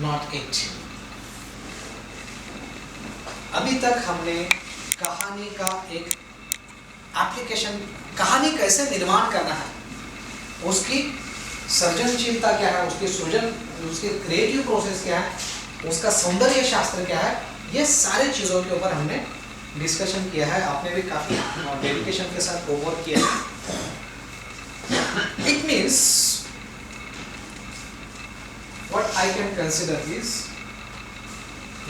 not it. अभी तक हमने कहानी का एक एप्लीकेशन, कहानी कैसे निर्माण करना है, उसकी सृजनशीलता क्या है, उसकी सृजन, उसकी क्रिएटिव प्रोसेस क्या है, उसका सौंदर्य शास्त्र क्या है, ये सारे चीज़ों के ऊपर हमने डिस्कशन किया है। आपने भी काफ़ी डेडिकेशन के साथ होमवर्क किया है। It means what I can consider is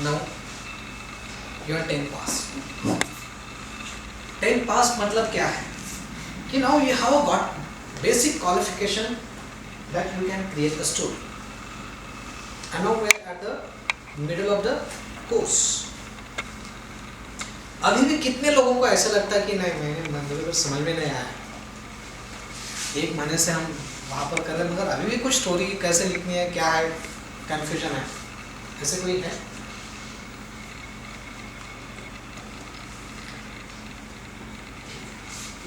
now you are 10 pass. 10 pass मतलब क्या है कि now you have got basic qualification that you can create a story. And now we are at the middle of the course. अभी भी कितने लोगों को ऐसा लगता है कि नहीं मुझे समझ में नहीं आया, एक महीने से हम वहाँ पर कर रहे हैं मगर अभी भी कुछ स्टोरी कैसे लिखनी है, क्या है, कंफ्यूजन है, ऐसे कोई है?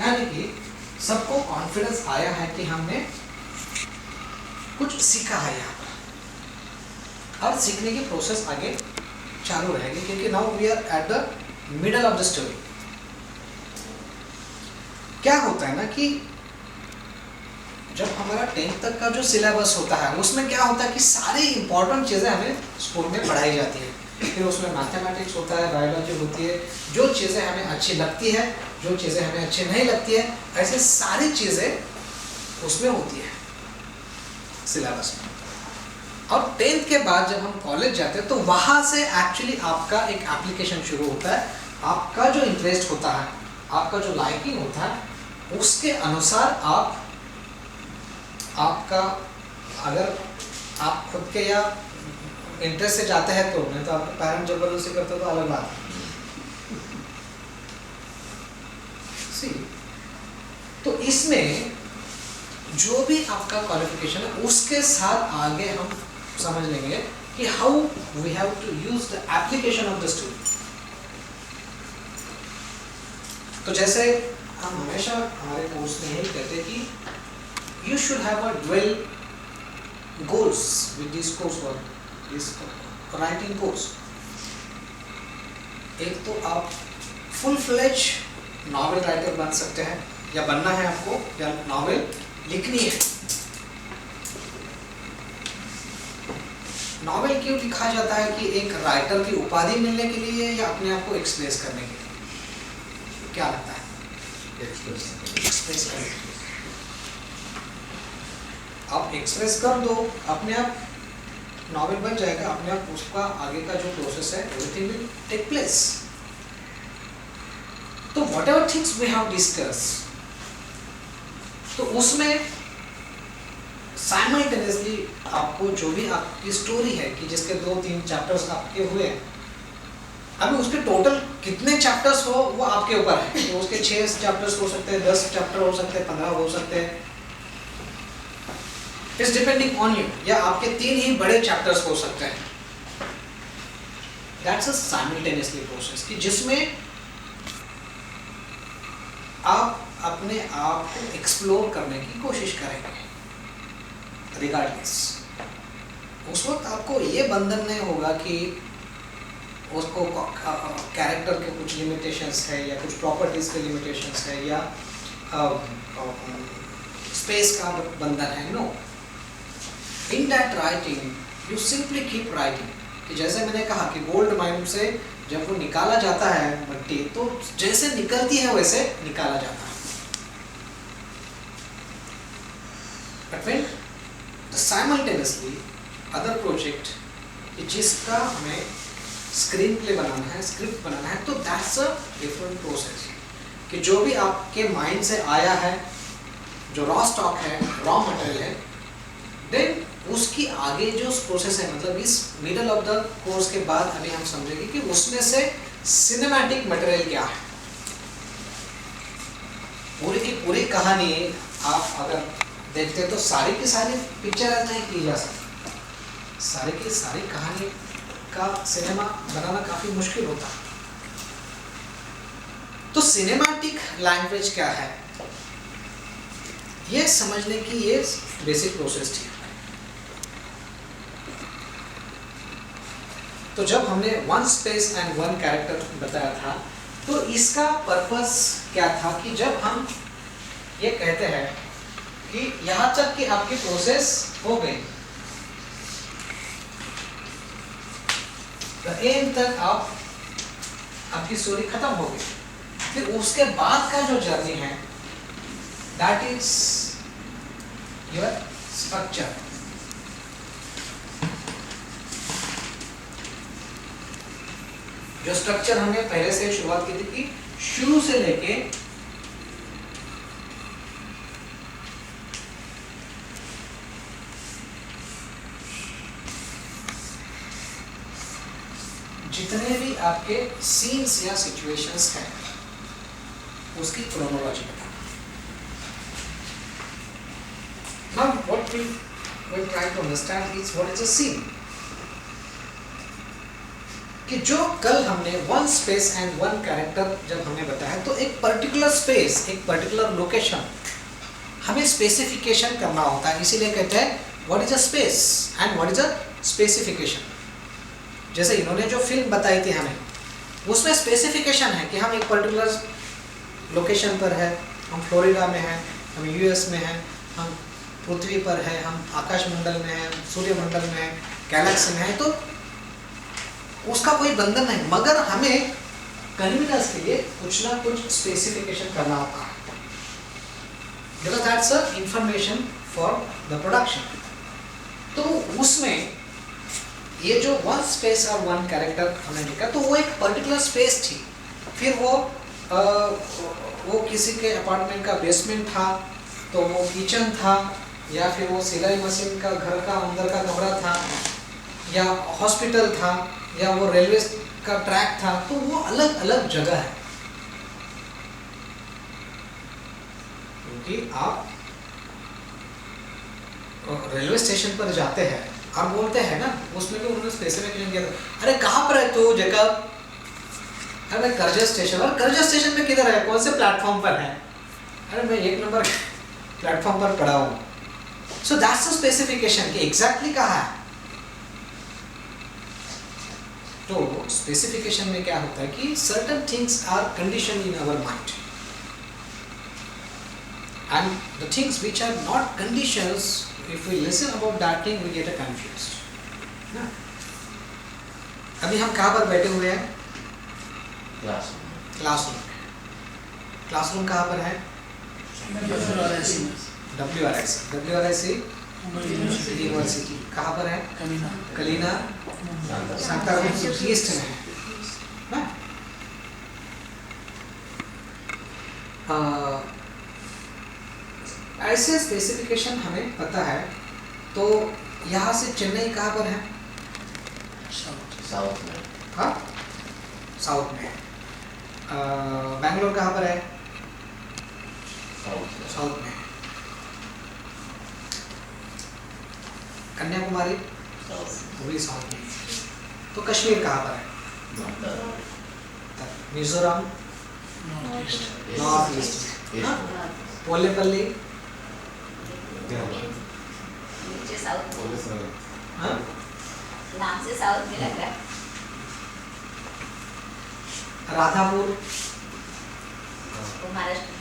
यानी कि सबको कॉन्फिडेंस आया है कि हमने कुछ सीखा है यहाँ पर, और सीखने की प्रोसेस आगे चालू रहेगी क्योंकि now we are at the middle of the story. क्या होता है ना कि जब हमारा 10th तक का जो सिलेबस होता है उसमें क्या होता है कि सारी इंपॉर्टेंट चीज़ें हमें स्कूल में पढ़ाई जाती है, फिर उसमें मैथमेटिक्स होता है, बायोलॉजी होती है, जो चीज़ें हमें अच्छी लगती है, जो चीज़ें हमें अच्छी नहीं लगती है, ऐसे सारी चीज़ें उसमें होती है सिलेबस में। और 10th के बाद जब हम कॉलेज जाते हैं तो वहाँ से एक्चुअली आपका एक एप्लीकेशन शुरू होता है। आपका जो इंटरेस्ट होता है, आपका जो लाइकिंग होता है, उसके अनुसार आपका अगर आप खुद के या इंटरेस्ट से जाते हैं तो नहीं, तो आपके पेरेंट्स जबरदस्ती करते हो तो अलग बात है। तो इसमें जो भी आपका क्वालिफिकेशन है उसके साथ आगे हम समझ लेंगे कि how we have to use the application of the story. तो जैसे हम हमेशा हमारे कोर्स में यही कहते हैं कि you should have a dual goals with this course or this writing course. एक तो आप फुल फ्लेज नॉवेल राइटर बन सकते हैं, या बनना है आपको, या नॉवेल लिखनी है। नॉवेल क्यों लिखा जाता है कि एक राइटर की उपाधि मिलने के लिए या अपने आप को एक्सप्रेस करने के लिए? क्या लगता है? एक्सप्रेस करने के लिए। आप एक्सप्रेस कर दो, अपने आप नॉवेल बन जाएगा, अपने आप उसका आगे का जो प्रोसेस है एवरीथिंग विल टेक प्लेस। तो whatever things we have discuss, तो उसमें साइमल्टेनियसली आपको जो भी आपकी स्टोरी है कि जिसके 2-3 चैप्टर्स आपके हुए, अभी उसके टोटल कितने चैप्टर्स हो वो आपके ऊपर है। तो उसके 6 चैप्टर्स हो सकते हैं, 10 चैप्टर हो सकते हैं, 15 हो सकते हैं, इट्स डिपेंडिंग ऑन यू। या आपके 3 ही बड़े चैप्टर्स हो सकते हैं। दैट्स अ साइमल्टेनियसली प्रोसेस कि जिसमें आप अपने आप को एक्सप्लोर करने की कोशिश करेंगे रिगार्डलेस। उस वक्त आपको ये बंधन नहीं होगा कि उसको कैरेक्टर के कुछ लिमिटेशंस है या कुछ प्रॉपर्टीज के लिमिटेशंस है या स्पेस का बंधन है। No, in that writing you simply keep writing. कि जैसे मैंने कहा कि गोल्ड माइन से जब वो निकाला जाता है मिट्टी, तो जैसे निकलती है वैसे निकाला जाता है। But when simultaneously other project जिसका हमें स्क्रीन प्ले बनाना है, स्क्रिप्ट बनाना है, तो दैट्स अ डिफरेंट प्रोसेस। कि जो भी आपके माइंड से आया है, जो रॉ स्टॉक है, रॉ मटेरियल है, देन उसकी आगे जो प्रोसेस है, मतलब इस मिडल ऑफ द कोर्स के बाद अभी हम समझेंगे कि उसमें से सिनेमैटिक मटेरियल क्या है। पूरी की पूरी कहानी आप अगर देखते हैं तो सारी की सारी पिक्चर नहीं की जा सकती। सारी की सारी कहानी का सिनेमा बनाना काफी मुश्किल होता है। तो सिनेमैटिक लैंग्वेज क्या है, ये समझने की ये बेसिक प्रोसेस थी। तो जब हमने one space and one character बताया था, तो इसका पर्पस क्या था कि जब हम ये कहते हैं कि यहाँ तक कि आपकी प्रोसेस हो गई, तो एंड तक आपकी स्टोरी खत्म हो गई, फिर उसके बाद का जो जर्नी है दैट इज योर स्ट्रक्चर। जो स्ट्रक्चर हमने पहले से शुरुआत की थी कि शुरू से लेके जितने भी आपके सीन्स या सिचुएशंस हैं उसकी क्रोनोलॉजी बताना। Now what we will try to understand is what is a scene। कि जो कल हमने one space and one character जब हमने बताया, तो एक पर्टिकुलर स्पेस, एक पर्टिकुलर लोकेशन हमें स्पेसिफिकेशन करना होता है, इसीलिए कहते हैं what is a space and what is a specification. जैसे इन्होंने जो फिल्म बताई थी हमें, उसमें स्पेसिफिकेशन है कि हम एक पर्टिकुलर लोकेशन पर है, हम फ्लोरिडा में हैं, हम यूएस में हैं, हम पृथ्वी पर है, हम आकाश मंडल में हैं, सूर्य मंडल में हैं, गैलेक्सी में हैं, तो उसका कोई बंधन नहीं, मगर हमें कन्वीनियंस के लिए कुछ ना कुछ स्पेसिफिकेशन करना होता है, because that's a information for the production. तो उसमें ये जो वन स्पेस और वन कैरेक्टर हमने देखा, तो वो एक पर्टिकुलर स्पेस थी, फिर वो किसी के अपार्टमेंट का बेसमेंट था, तो वो किचन था, या फिर वो सिलाई मशीन का घर का अंदर का कमरा था, या हॉस्पिटल था, या वो रेलवे का ट्रैक था, तो वो अलग अलग जगह है। क्योंकि आप रेलवे स्टेशन पर जाते हैं और बोलते हैं ना, उसमें भी उन्होंने स्पेसिफिकेशन किया था, अरे कहाँ पर है तू जगह, अरे मैं करजा स्टेशन, और करजा स्टेशन में किधर है, कौन से प्लेटफॉर्म पर है, अरे मैं 1 नंबर प्लेटफॉर्म पर पड़ा हूँ। सो दैट्स द स्पेसिफिकेशन कि एग्जैक्टली कहाँ है। तो स्पेसिफिकेशन में क्या होता है कि certain things are condition in our mind, and the things which are not conditions, if we listen about that thing we get confused. अभी हम कहाँ पर बैठे हुए हैं? क्लासरूम। क्लासरूम कहाँ पर है? WRIC यूनिवर्सिटी कहाँ पर है? कलीना सांताक्रूज ईस्ट में है ना। ऐसे स्पेसिफिकेशन हमें पता है, तो यहाँ से चेन्नई कहाँ पर है? साउथ में। हाँ, साउथ में। बैंगलोर कहाँ पर है? साउथ में। कन्याकुमारी वो भी साउथ में। तो कश्मीर कहाँ पर है? Mizoram north east. पोलेपल्ली नीचे साउथ, हाँ, नाम से साउथ में लग रहा है। राधापुर वो महाराष्ट्र में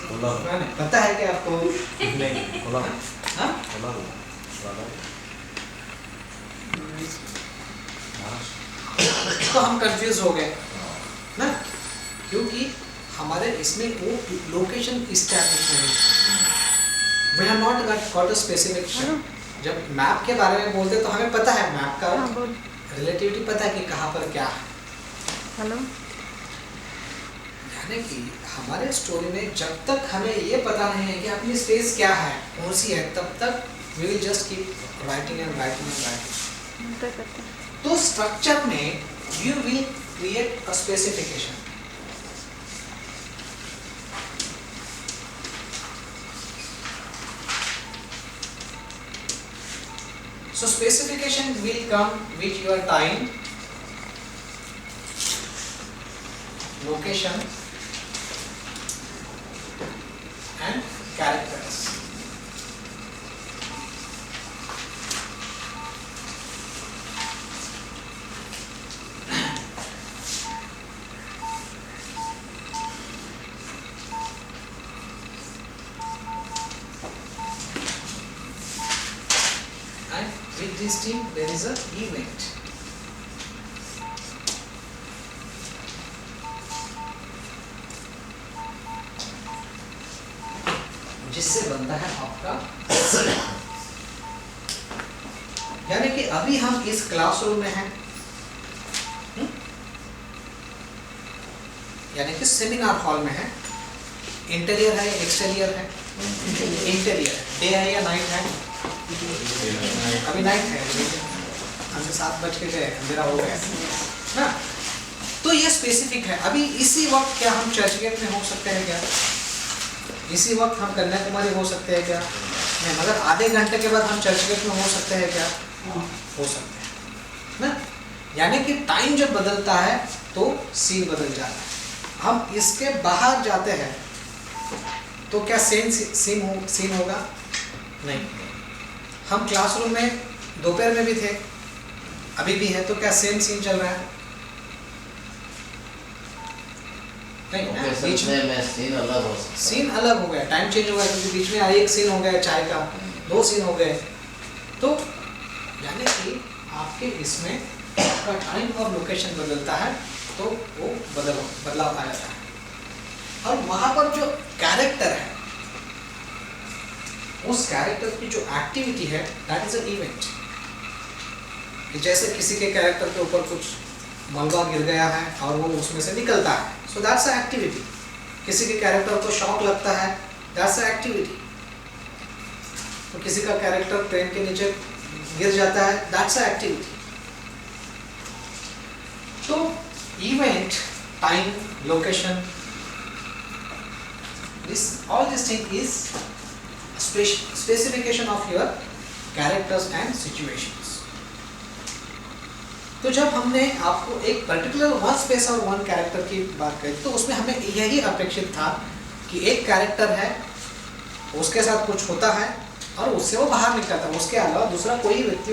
होगा। पता है क्या आपको? नहीं, हाँ? तो हम कंफ्यूज हो गए ना, क्योंकि हमारे इसमें वो लोकेशन इस्टेब्लिश नहीं, we have not got a specification. जब मैप के बारे में बोलते तो हमें पता है मैप का रिलेटिविटी, पता है कि कहाँ पर क्या है। हेलो, यानी कि हमारे स्टोरी में जब तक हमें ये पता नहीं है कि अपनी स्पेस क्या है, कौन सी है, तब तक we will just keep writing and writing and writing. तो स्ट्रक्चर में you will create a specification. So specification will come with your time, location and characters. and with this team there is a event. जिससे बनता है आपका यानी कि अभी हम इस क्लासरूम में हैं, यानी कि सेमिनार हॉल में है। इंटीरियर है या एक्सटीरियर है? इंटीरियर। डे है या नाइट है? अभी नाइट है, हमसे 7 बज के गए, अंधेरा हो गया ना। तो ये स्पेसिफिक है। अभी इसी वक्त क्या हम चर्चगेट में हो सकते हैं क्या? इसी वक्त हम कन्याकुमारी हो सकते हैं क्या? नहीं। मगर आधे घंटे के बाद हम चर्चगेट में हो सकते हैं क्या? हो सकते हैं ना। यानी कि टाइम जब बदलता है तो सीन बदल जाता है। हम इसके बाहर जाते हैं तो क्या सीन होगा? नहीं। हम क्लासरूम में दोपहर में भी थे, अभी भी है, तो क्या सेम सीन चल रहा है? नहीं ना। बीच में सीन अलग हो सकता है। सीन अलग हो गया, टाइम चेंज हो गया, क्योंकि बीच में एक सीन हो गया चाय का, 2 सीन हो गए। तो यानी कि आपके इसमें आपका टाइम और लोकेशन बदलता है तो वो बदलाव आ जाता है। और वहां पर जो कैरेक्टर है, उस कैरेक्टर की जो एक्टिविटी है, दैट इज एन इवेंट। जैसे किसी के कैरेक्टर के ऊपर कुछ मलबा गिर गया है और वो उसमें से निकलता है, सो दैट्स अ एक्टिविटी। किसी के कैरेक्टर को शॉक लगता है, दैट्स अ एक्टिविटी। तो किसी का कैरेक्टर ट्रेन के नीचे गिर जाता है, दैट्स अ एक्टिविटी। तो event, time, location, all this thing is specification of your characters and situations. तो जब हमने आपको एक पर्टिकुलर वन स्पेस और वन कैरेक्टर की बात करी, तो उसमें हमें यही अपेक्षित था कि एक कैरेक्टर है, उसके साथ कुछ होता है और उससे वो बाहर निकलता है, उसके अलावा दूसरा कोई व्यक्ति